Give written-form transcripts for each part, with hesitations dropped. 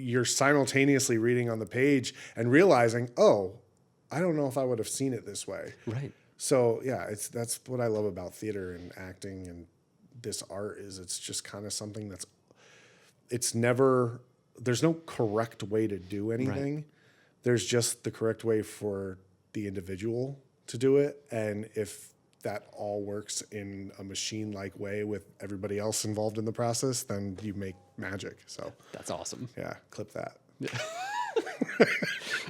you're simultaneously reading on the page and realizing, oh, I don't know if I would have seen it this way. Right. So yeah, that's what I love about theater and acting and this art is it's just kind of something there's no correct way to do anything. Right. There's just the correct way for the individual to do it. And if that all works in a machine-like way with everybody else involved in the process, then you make magic. So that's awesome. Yeah, clip that. Yeah.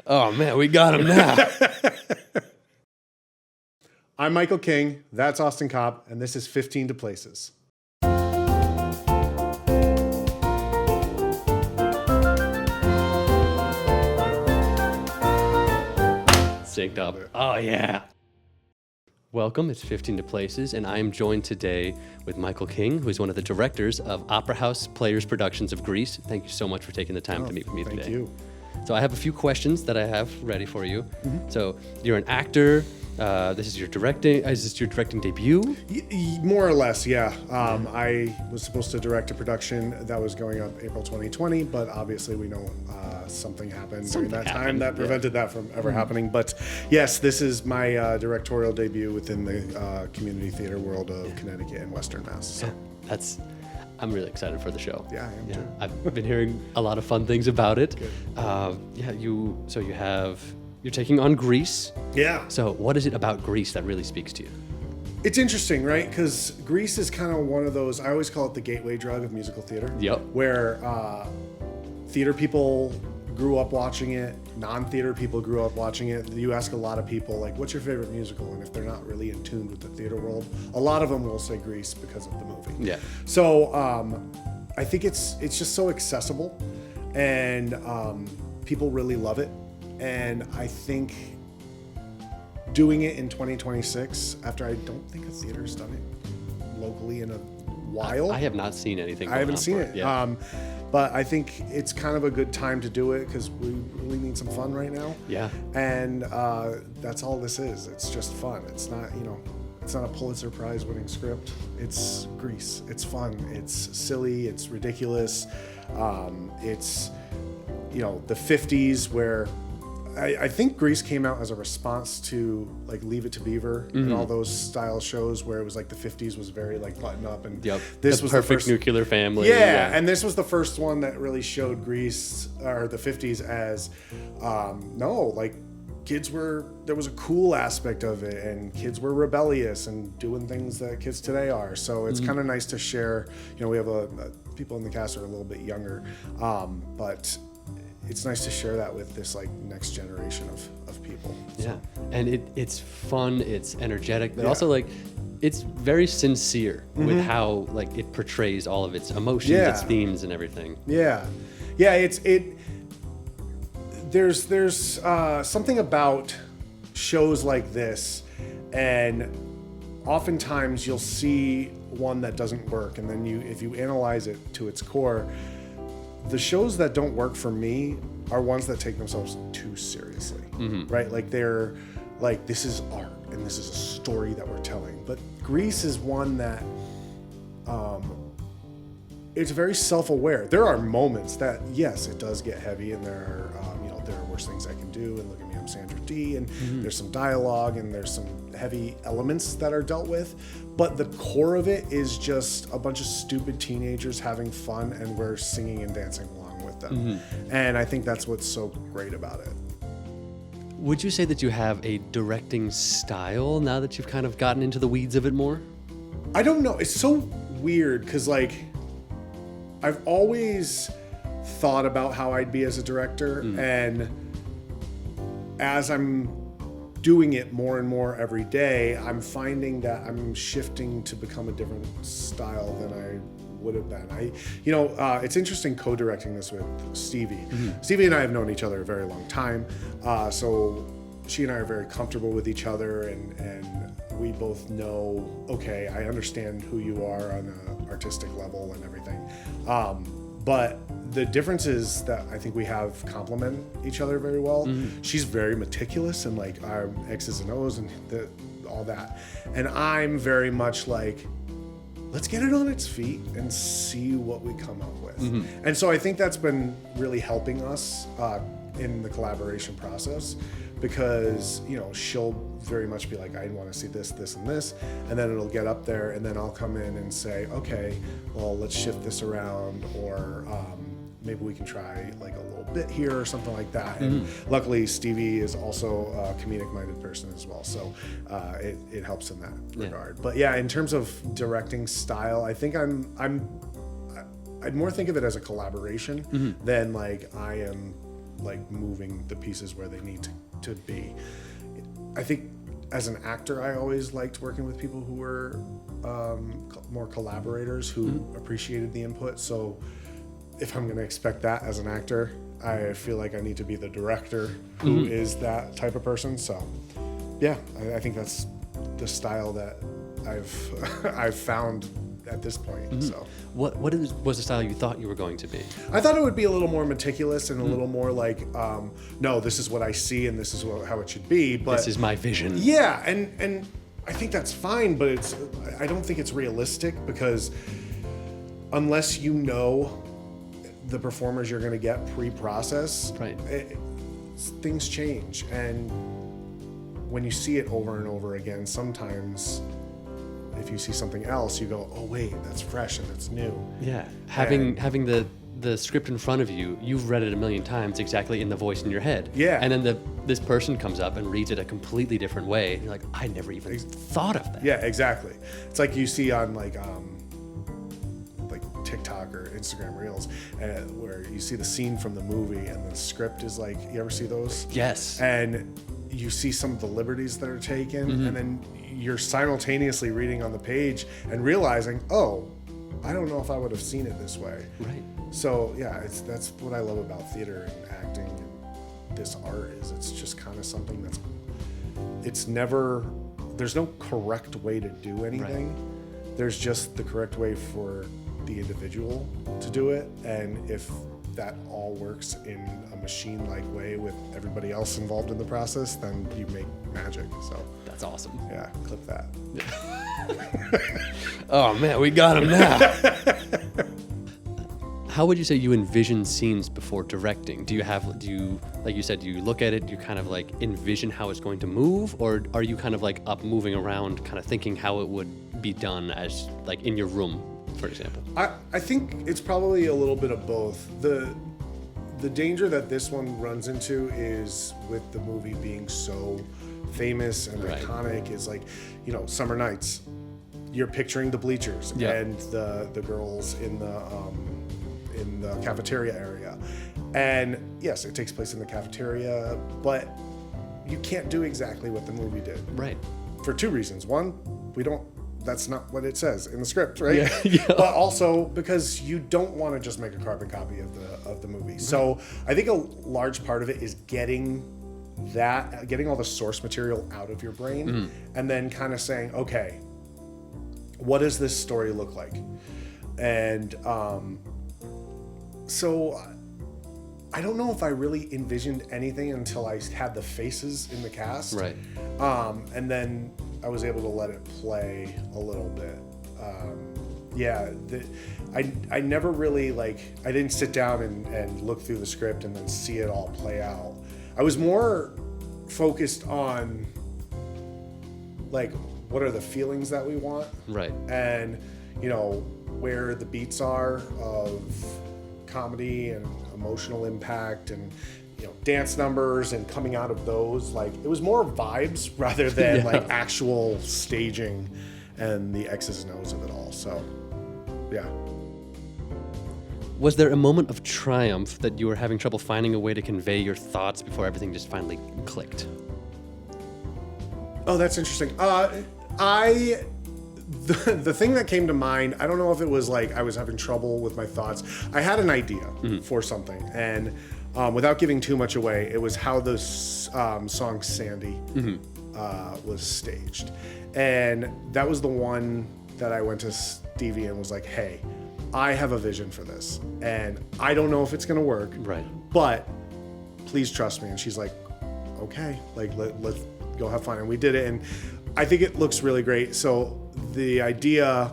Oh man, we got him now. I'm Michael King, that's Austin Kopp, and this is 15 to Places. Synced up. Oh yeah. Welcome, it's 15 to Places, and I am joined today with Michael King, who is one of the directors of Opera House Players Productions of Greece. Thank you so much for taking the time to meet with me today. Thank you. So I have a few questions that I have ready for you. Mm-hmm. So you're an actor. This is your directing. Is this your directing debut? More or less, yeah. I was supposed to direct a production that was going up April 2020, but obviously we know something happened during that time that prevented that from ever happening. But yes, this is my directorial debut within the community theater world of Connecticut and Western Mass. So. I'm really excited for the show. Yeah, I am too. I've been hearing a lot of fun things about it. Good. You're taking on Greece. Yeah. So what is it about Greece that really speaks to you? It's interesting, right? Because Greece is kind of one of those, I always call it the gateway drug of musical theater. Yep. Where theater people grew up watching it, non-theater people grew up watching it. You ask a lot of people, like, what's your favorite musical? And if they're not really in tune with the theater world, a lot of them will say Grease because of the movie. Yeah. So I think it's just so accessible, and people really love it. And I think doing it in 2026, after I don't think a theater's done it locally in a while. I have not seen anything. I haven't seen it. Yeah. But I think it's kind of a good time to do it because we really need some fun right now. Yeah. And that's all this is. It's just fun. It's not, it's not a Pulitzer Prize winning script. It's Grease. It's fun. It's silly. It's ridiculous. It's, the 50s where I think Grease came out as a response to like Leave It to Beaver and all those style shows where it was like the 50s was very like button up and this was the perfect nuclear family. Yeah, and this was the first one that really showed Grease or the 50s as there was a cool aspect of it and kids were rebellious and doing things that kids today are. So it's kind of nice to share. We have people in the cast are a little bit younger, but it's nice to share that with this like next generation of people. Yeah, and it's fun, it's energetic, but also like it's very sincere with how like it portrays all of its emotions, its themes, and everything. Yeah. There's something about shows like this, and oftentimes you'll see one that doesn't work, and then if you analyze it to its core. The shows that don't work for me are ones that take themselves too seriously, right? Like they're like, this is art and this is a story that we're telling. But Grease is one that it's very self-aware. There are moments that, yes, it does get heavy and there are worse things I can do, and look at me, I'm Sandra Dee, and there's some dialogue and there's some heavy elements that are dealt with. But the core of it is just a bunch of stupid teenagers having fun, and we're singing and dancing along with them. And I think that's what's so great about it. Would you say that you have a directing style now that you've kind of gotten into the weeds of it more? I don't know. It's so weird because like I've always thought about how I'd be as a director, and as I'm doing it more and more every day, I'm finding that I'm shifting to become a different style than I would have been. It's interesting co-directing this with Stevie. Stevie and I have known each other a very long time, so she and I are very comfortable with each other, and we both know, okay, I understand who you are on an artistic level and everything. But the difference is that I think we have complement each other very well. She's very meticulous and like our X's and O's and all that. And I'm very much like, let's get it on its feet and see what we come up with. And so I think that's been really helping us in the collaboration process, because, you know, she'll very much be like, I want to see this, this, and this, and then it'll get up there, and then I'll come in and say, okay, well, let's shift this around, or maybe we can try like a little bit here or something like that. And luckily Stevie is also a comedic-minded person as well, so it helps in that regard. But yeah, in terms of directing style, I think I'd more think of it as a collaboration than like I am like moving the pieces where they need to be. I think as an actor, I always liked working with people who were more collaborators, who appreciated the input. So if I'm going to expect that as an actor, I feel like I need to be the director who is that type of person. So yeah, I think that's the style that I've found at this point. So what was the style you thought you were going to be? I thought it would be a little more meticulous and a little more like, no, this is what I see and this is how it should be. But This is my vision. yeah, and I think that's fine, but I don't think it's realistic, because unless you know the performers you're going to get pre-process, Right. Things change, and when you see it over and over again, sometimes if you see something else, you go, oh wait, that's fresh and that's new. Yeah, having the script in front of you, you've read it a million times exactly in the voice in your head. Yeah. And then this person comes up and reads it a completely different way. And you're like, I never even thought of that. Yeah, exactly. It's like you see on like TikTok or Instagram Reels, where you see the scene from the movie and the script is like, you ever see those? Yes. And you see some of the liberties that are taken, and then you're simultaneously reading on the page and realizing, oh, I don't know if I would have seen it this way. Right. So yeah, that's what I love about theater and acting and this art, is it's just kind of something there's no correct way to do anything. Right. There's just the correct way for the individual to do it, and if that all works in a machine-like way with everybody else involved in the process, then you make magic. So That's awesome. yeah, clip that. Oh man, we got him now. How would you say you envision scenes before directing? Do you, like you said, you look at it, you kind of like envision how it's going to move, or are you kind of like up moving around, kind of thinking how it would be done as like in your room, for example? I think it's probably a little bit of both. The danger that this one runs into is with the movie being so famous and iconic, is like, you know, Summer Nights. You're picturing the bleachers and the girls in the cafeteria area. And yes, it takes place in the cafeteria, but you can't do exactly what the movie did. Right. For two reasons. One, that's not what it says in the script, right? Yeah. But also because you don't want to just make a carbon copy of the movie. Right. So I think a large part of it is getting all the source material out of your brain, and then kind of saying, okay, what does this story look like? And so I don't know if I really envisioned anything until I had the faces in the cast. Right. And then I was able to let it play a little bit. I never really I didn't sit down and look through the script and then see it all play out. I was more focused on what are the feelings that we want. Right. And, where the beats are of comedy and emotional impact and dance numbers and coming out of those. It was more vibes rather than actual staging and the X's and O's of it all. So yeah. Was there a moment of triumph that you were having trouble finding a way to convey your thoughts before everything just finally clicked? Oh, that's interesting. The thing that came to mind, I don't know if it was I was having trouble with my thoughts. I had an idea for something, and without giving too much away, it was how the song Sandy was staged. And that was the one that I went to Stevie and was like, hey, I have a vision for this, and I don't know if it's going to work, right? But please trust me. And she's like, okay, let's go have fun. And we did it, and I think it looks really great. So the idea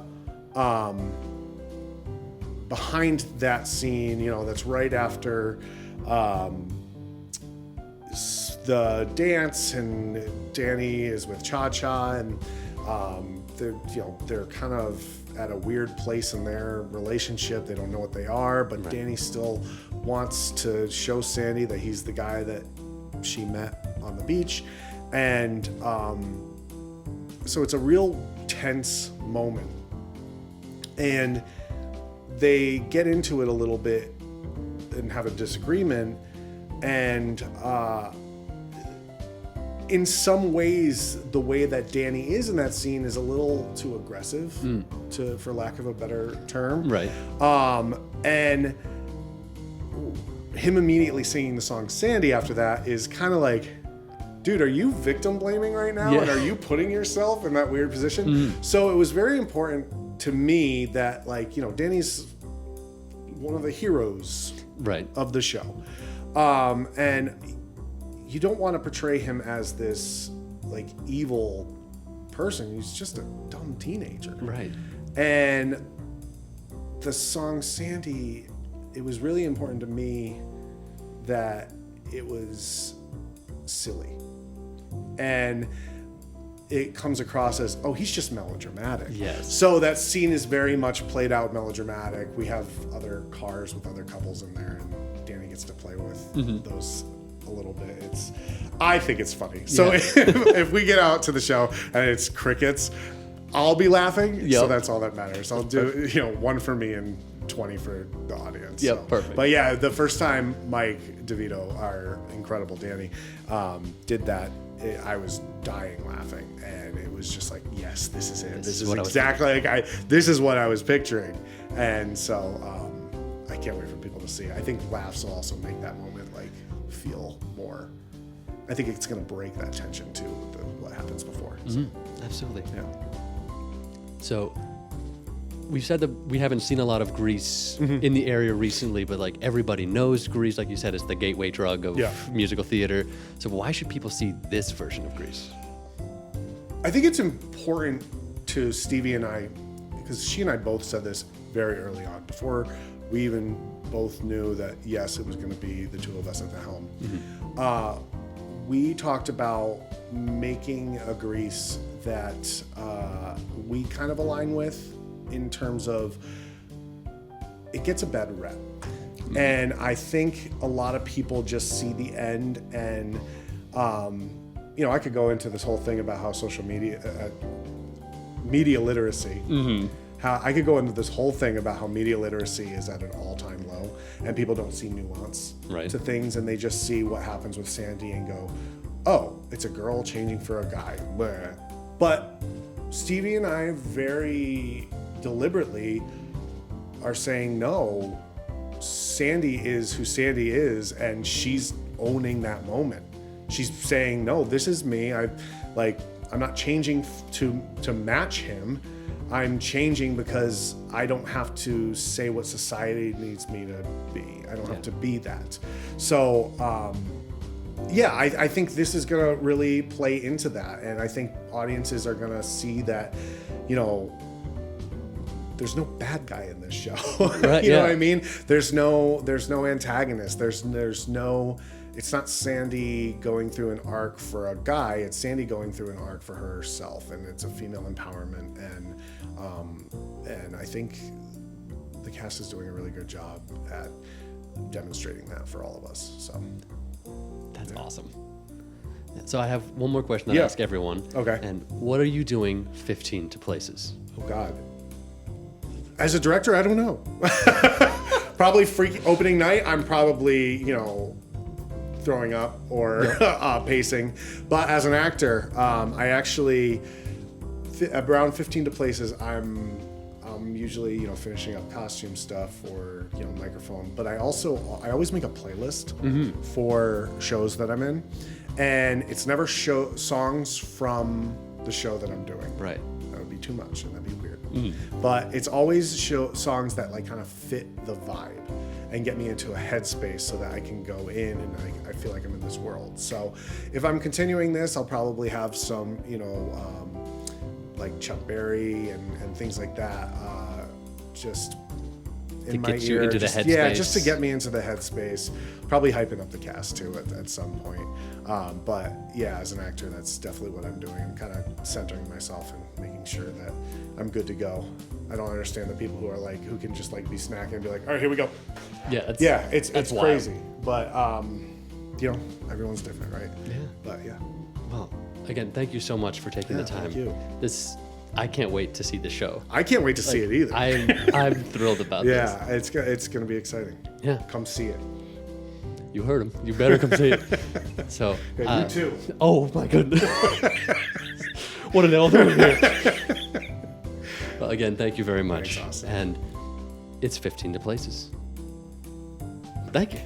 behind that scene, that's right after the dance, and Danny is with Cha-Cha, and they're kind of at a weird place in their relationship. They don't know what they are, but right. Danny still wants to show Sandy that he's the guy that she met on the beach. And so it's a real tense moment. And they get into it a little bit and have a disagreement. And in some ways, the way that Danny is in that scene is a little too aggressive, for lack of a better term. Right. And him immediately singing the song Sandy after that is kind of like, dude, are you victim blaming right now? Yeah. And are you putting yourself in that weird position? So it was very important to me that, Danny's one of the heroes right. of the show. And you don't want to portray him as this evil person. He's just a dumb teenager. Right. And the song Sandy, it was really important to me that it was silly. And it comes across as, he's just melodramatic. Yes. So that scene is very much played out melodramatic. We have other cars with other couples in there, and Danny gets to play with those a little bit. I think it's funny. So if we get out to the show and it's crickets, I'll be laughing. Yep. So that's all that matters. I'll do, 1 for me and 20 for the audience. Yep, so. perfect. But yeah, the first time Mike DeVito, our incredible Danny, did that, I was dying laughing, and it was just like, yes, this is it. This is exactly this is what I was picturing. And so I can't wait for people to see it. I think laughs will also make that moment feel more. I think it's going to break that tension too, with what happens before. So. Absolutely. Yeah. So we've said that we haven't seen a lot of Grease in the area recently, but everybody knows Grease, like you said, it's the gateway drug of musical theater. So why should people see this version of Grease? I think it's important to Stevie and I, because she and I both said this very early on, before we even both knew that, yes, it was going to be the two of us at the helm. We talked about making a Grease that we kind of align with, in terms of it gets a bad rep. And I think a lot of people just see the end, and I could go into this whole thing about how social media literacy, how I could go into this whole thing about how media literacy is at an all-time low, and people don't see nuance to things, and they just see what happens with Sandy and go, oh, it's a girl changing for a guy. Bleh. But Stevie and I very deliberately are saying, no, Sandy is who Sandy is, and she's owning that moment. She's saying, no, this is me. I'm not changing to match him. I'm changing because I don't have to say what society needs me to be. I don't have to be that. So, I think this is going to really play into that. And I think audiences are going to see that, there's no bad guy in this show. Right, you know what I mean? There's no antagonist. There's no, it's not Sandy going through an arc for a guy. It's Sandy going through an arc for herself, and it's a female empowerment. And I think the cast is doing a really good job at demonstrating that for all of us. So that's awesome. So I have one more question that I ask everyone. Okay. And what are you doing 15 to places? Oh God. As a director, I don't know. Probably opening night. I'm probably, throwing up or pacing. But as an actor, I actually around 15 to places. I'm usually finishing up costume stuff or microphone. But I always make a playlist for shows that I'm in, and it's never songs from the show that I'm doing. Right. That would be too much, and that'd be weird. But it's always songs that kind of fit the vibe and get me into a headspace so that I can go in and I feel like I'm in this world. So if I'm continuing this, I'll probably have some, like Chuck Berry and things like that. just To in my get you ear. into the Just- Yeah, headspace. just to get me into the headspace. Probably hyping up the cast too at some point. But yeah, as an actor, that's definitely what I'm doing. I'm kind of centering myself and making sure that I'm good to go. I don't understand the people who are like, who can just like be snacking and be like, all right, here we go. Yeah, It's wild. crazy. But, you know, everyone's different, right? Yeah. But yeah. Well, again, thank you so much for taking the time. Thank you. I can't wait to see the show. I can't wait to see it either. I'm thrilled about this. Yeah, it's going to be exciting. Yeah. Come see it. You heard him. You better come see it. So. Yeah, you too. Oh my goodness. What an elder here. Well, again, thank you very much. Thanks, Austin. And it's 15 to Places. Thank you.